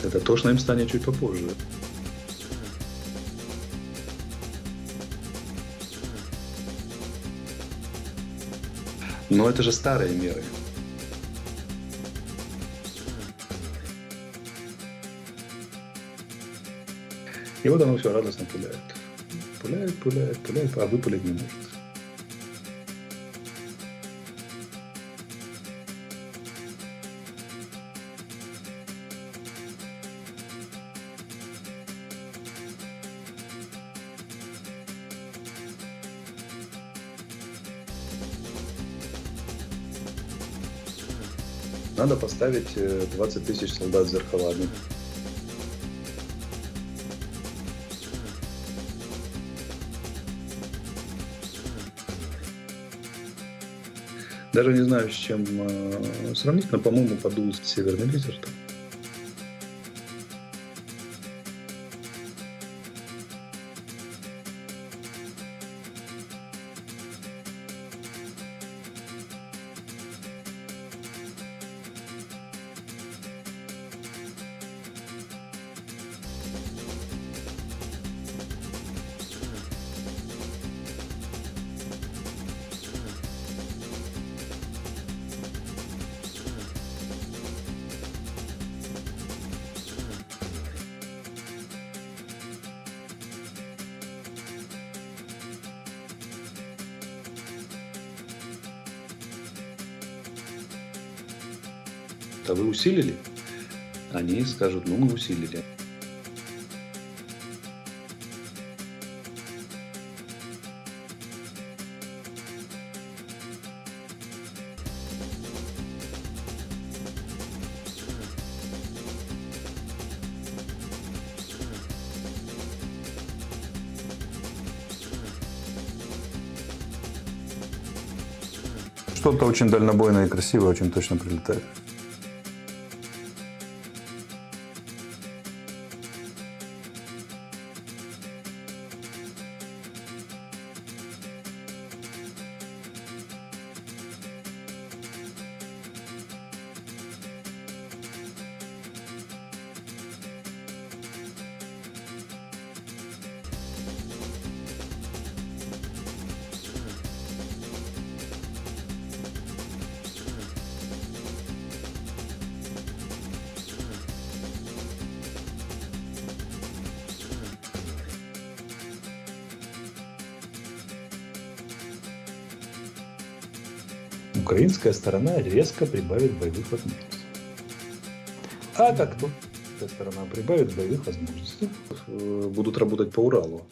Это тошно им станет чуть попозже. Но это же старые меры. И вот оно все радостно пуляет. Пуляет, а выпалить не может. Надо поставить 20 тысяч солдат с зеркалами. Даже не знаю, с чем сравнить, но, по-моему, подул северный ветер. А вы усилили? Они скажут, ну мы усилили. Что-то очень дальнобойное и красивое, очень точно прилетает. Украинская сторона резко прибавит боевых возможностей. А как только сторона прибавит боевых возможностей, будут работать по Уралу.